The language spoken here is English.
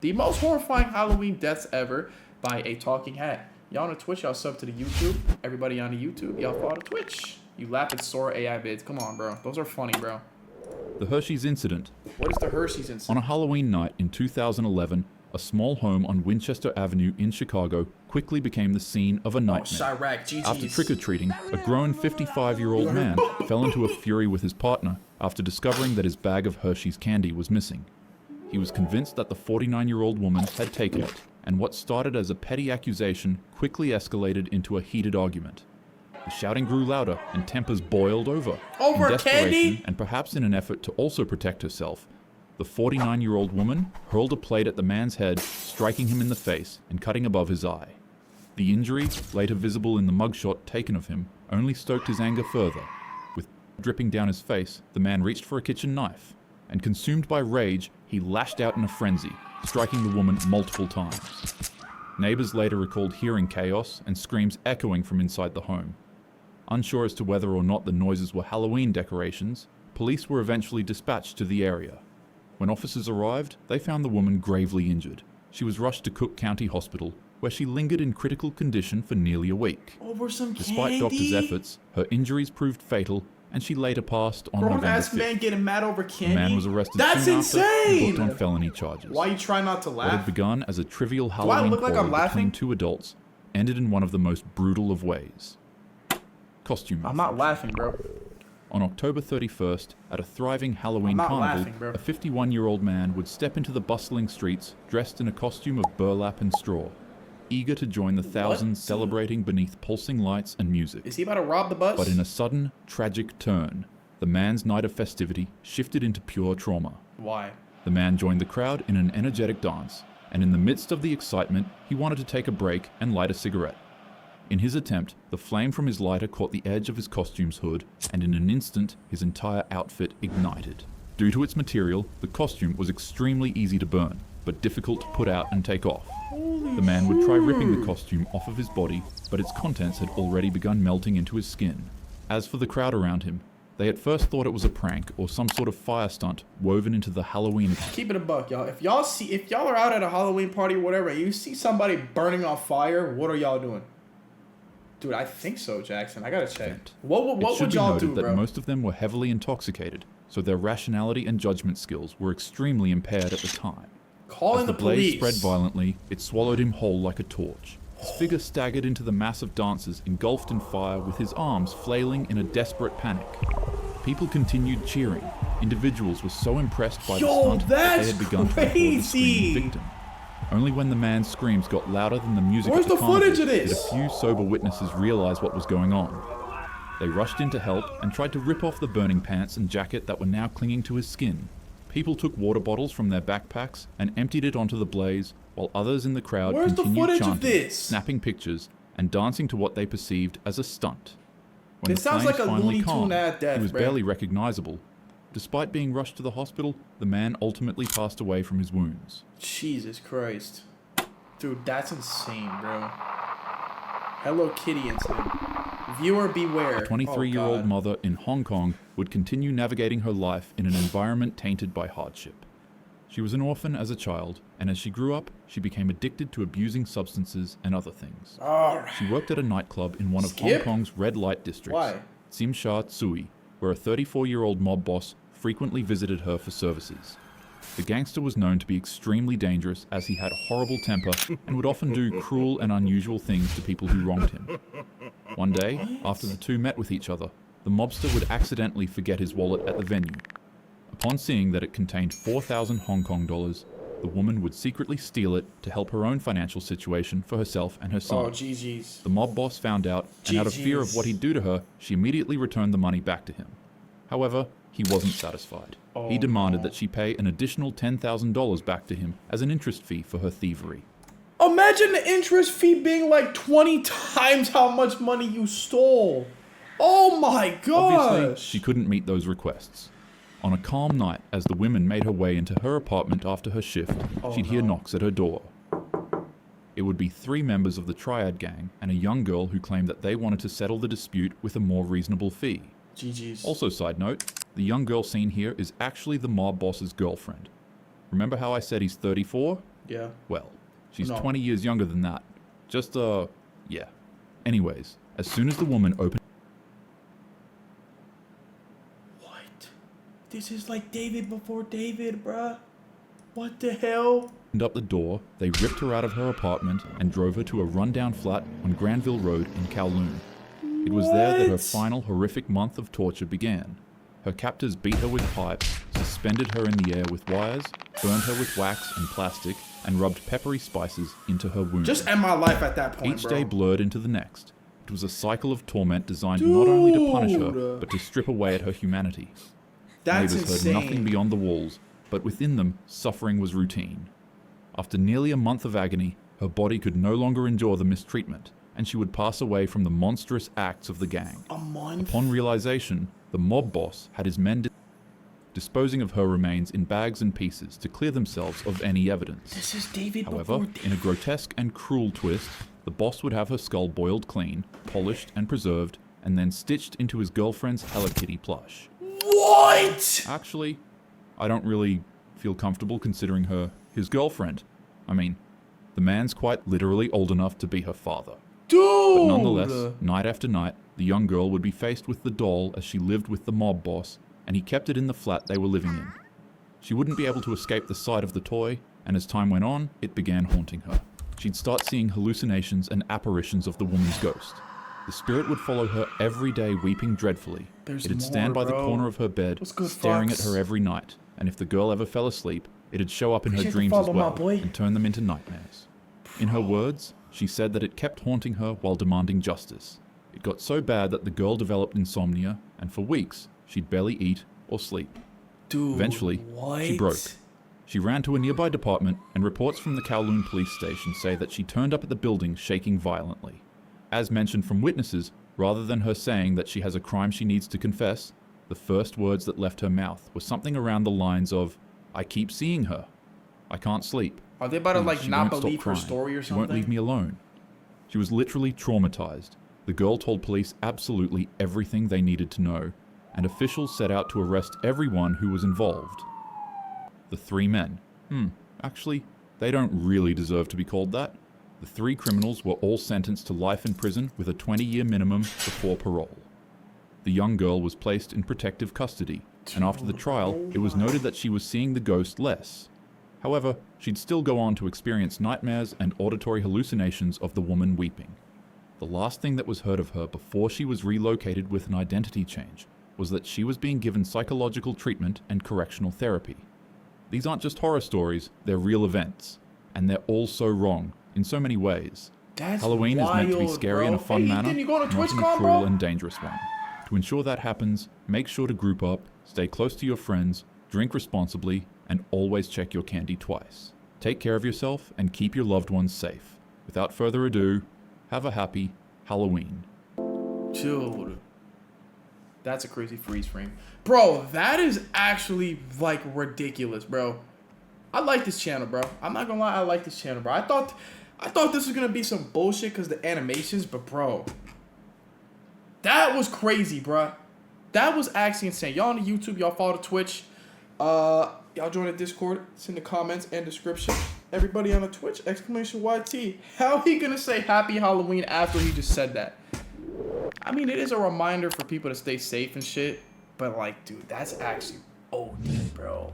The most horrifying Halloween deaths ever by a talking hat. Y'all on the Twitch, y'all sub to the YouTube. Everybody on the YouTube, y'all follow the Twitch. You laugh at Sora AI vids. Come on, bro. Those are funny, bro. The Hershey's incident. What is the Hershey's incident? On a Halloween night in 2011, a small home on Winchester Avenue in Chicago quickly became the scene of a nightmare. Chirac, GG's. After trick-or-treating, a grown 55-year-old man fell into a fury with his partner after discovering that his bag of Hershey's candy was missing. He was convinced that the 49-year-old woman had taken it, and what started as a petty accusation quickly escalated into a heated argument. The shouting grew louder and tempers boiled over. Over in desperation, candy? and perhaps in an effort to also protect herself, the 49-year-old woman hurled a plate at the man's head, striking him in the face and cutting above his eye. The injury, later visible in the mugshot taken of him, only stoked his anger further. With dripping down his face, the man reached for a kitchen knife, and consumed by rage, he lashed out in a frenzy, striking the woman multiple times. Neighbors later recalled hearing chaos and screams echoing from inside the home. Unsure as to whether or not the noises were Halloween decorations, police were eventually dispatched to the area. When officers arrived, they found the woman gravely injured. She was rushed to Cook County Hospital, where she lingered in critical condition for nearly a week. Over some Despite candy? doctors' efforts, her injuries proved fatal, and she later passed on November 5th. Man getting mad over candy? The man was arrested That's soon after and insane! booked on felony charges. Why you try not to What had laugh? begun as a trivial I Halloween look like I'm quarrel laughing? between two adults ended in one of the most brutal of ways. Costume I'm not laughing, bro. On October 31st, at a thriving Halloween I'm not carnival, laughing, bro. a 51-year-old man would step into the bustling streets dressed in a costume of burlap and straw, eager to join the thousands celebrating beneath pulsing lights and music. Is he about to rob the bus? But in a sudden, tragic turn, the man's night of festivity shifted into pure trauma. Why? The man joined the crowd in an energetic dance, and in the midst of the excitement, he wanted to take a break and light a cigarette. In his attempt, the flame from his lighter caught the edge of his costume's hood, and in an instant, his entire outfit ignited. Due to its material, the costume was extremely easy to burn, but difficult to put out and take off. The man would try ripping the costume off of his body, but its contents had already begun melting into his skin. As for the crowd around him, they at first thought it was a prank or some sort of fire stunt woven into the Halloween. Keep it a buck, y'all. If y'all are out at a Halloween party or whatever, and you see somebody burning on fire, what are y'all doing? Dude, I think so, Jackson. I gotta check. What would y'all do, that bro? most of them were heavily intoxicated, so their rationality and judgment skills were extremely impaired at the time. Calling As the the blaze police. spread violently, it swallowed him whole like a torch. His figure staggered into the mass of dancers engulfed in fire with his arms flailing in a desperate panic. People continued cheering. Individuals were so impressed by the stunt that they had begun to record the screaming victim. Only when the man's screams got louder than the music Where's at the the carnival footage of did this? a few sober witnesses realize what was going on. They rushed in to help and tried to rip off the burning pants and jacket that were now clinging to his skin. People took water bottles from their backpacks and emptied it onto the blaze, while others in the crowd Where's the continued footage of chanting, this? snapping pictures, and dancing to what they perceived as a stunt. When This the sounds flames like a finally Looney calmed, Tune-ass death, he was bro. barely recognizable. Despite being rushed to the hospital, the man ultimately passed away from his wounds. Jesus Christ. Dude, that's insane, bro. Hello Kitty incident. Viewer beware. A 23-year-old Oh, God. mother in Hong Kong would continue navigating her life in an environment tainted by hardship. She was an orphan as a child, and as she grew up, she became addicted to abusing substances and other things. Alright. She worked at a nightclub in one of Skip? Hong Kong's red light districts, Why? Tsim Sha Tsui, where a 34-year-old mob boss frequently visited her for services. The gangster was known to be extremely dangerous as he had a horrible temper and would often do cruel and unusual things to people who wronged him. One day, after the two met with each other, the mobster would accidentally forget his wallet at the venue. Upon seeing that it contained 4,000 Hong Kong dollars, the woman would secretly steal it to help her own financial situation for herself and her son. Oh, GG's. The mob boss found out, and out of fear of what he'd do to her, she immediately returned the money back to him. However, he wasn't satisfied. He demanded that she pay an additional $10,000 back to him as an interest fee for her thievery. Imagine the interest fee being like 20 times how much money you stole. Oh my Obviously, gosh. she couldn't meet those requests. On a calm night, as the women made her way into her apartment after her shift, she'd hear knocks at her door. It would be 3 members of the Triad gang and a young girl who claimed that they wanted to settle the dispute with a more reasonable fee. GG's. Also, side note, the young girl seen here is actually the mob boss's girlfriend. Remember how I said he's 34? Yeah. Well, she's No. 20 years younger than that. Just, yeah. Anyways, as soon as the woman opened What? This is like David before David, bruh. What the hell? up the door, they ripped her out of her apartment and drove her to a rundown flat on Granville Road in Kowloon. It was there that her What? final horrific month of torture began. Her captors beat her with pipes, suspended her in the air with wires, burned her with wax and plastic, and rubbed peppery spices into her wounds. Just end my life at that point, Each bro. day blurred into the next. It was a cycle of torment designed not only to punish her, Dude. but to strip away at her humanity. That's Neighbors insane. heard nothing beyond the walls, but within them, suffering was routine. After nearly a month of agony, her body could no longer endure the mistreatment, and she would pass away from the monstrous acts of the gang. A month? Upon realization, the mob boss had his men disposing of her remains in bags and pieces to clear themselves of any evidence. This is David However, before in a grotesque and cruel twist, the boss would have her skull boiled clean, polished and preserved, and then stitched into his girlfriend's Hello Kitty plush. What? Actually, I don't really feel comfortable considering her his girlfriend. I mean, the man's quite literally old enough to be her father. Dude! But nonetheless, night after night, the young girl would be faced with the doll as she lived with the mob boss, and he kept it in the flat they were living in. She wouldn't be able to escape the sight of the toy, and as time went on, it began haunting her. She'd start seeing hallucinations and apparitions of the woman's ghost. The spirit would follow her every day, weeping dreadfully. There's It'd stand more, by the bro. corner of her bed, What's good, staring Fox? at her every night, and if the girl ever fell asleep, it'd show up in her Appreciate the dreams as follow, my well, boy. and turn them into nightmares. In her words, she said that it kept haunting her while demanding justice. It got so bad that the girl developed insomnia, and for weeks, she'd barely eat or sleep. Dude, Eventually, what? she broke. She ran to a nearby department, and reports from the Kowloon police station say that she turned up at the building shaking violently. As mentioned from witnesses, rather than her saying that she has a crime she needs to confess, the first words that left her mouth were something around the lines of, "I keep seeing her. I can't sleep. Are they about to, like, She not won't stop believe her crying. story or She won't leave something? me alone." She was literally traumatized. The girl told police absolutely everything they needed to know, and officials set out to arrest everyone who was involved. The three men. Actually, they don't really deserve to be called that. The three criminals were all sentenced to life in prison with a 20-year minimum before parole. The young girl was placed in protective custody, and after the trial, it was noted that she was seeing the ghost less. However, she'd still go on to experience nightmares and auditory hallucinations of the woman weeping. The last thing that was heard of her before she was relocated with an identity change was that she was being given psychological treatment and correctional therapy. These aren't just horror stories, they're real events. And they're all so wrong, in so many ways. That's Halloween is meant to be wild, scary bro. in a fun Hey, manner, Ethan, you going to not in a TwitchCon, cruel bro? and dangerous one. To ensure that happens, make sure to group up, stay close to your friends, drink responsibly, and always check your candy twice. Take care of yourself and keep your loved ones safe. Without further ado, have a happy Halloween. Dude. That's a crazy freeze frame. Bro, that is actually, like, ridiculous, bro. I like this channel, bro. I'm not gonna lie, I like this channel, bro. I thought this was gonna be some bullshit because the animations, but bro, that was crazy, bro. That was actually insane. Y'all on the YouTube, y'all follow the Twitch. Y'all join the Discord. It's in the comments and description. Everybody on the Twitch, exclamation YT. How he gonna say Happy Halloween after he just said that? I mean, it is a reminder for people to stay safe and shit, but like, dude, that's actually OD, bro.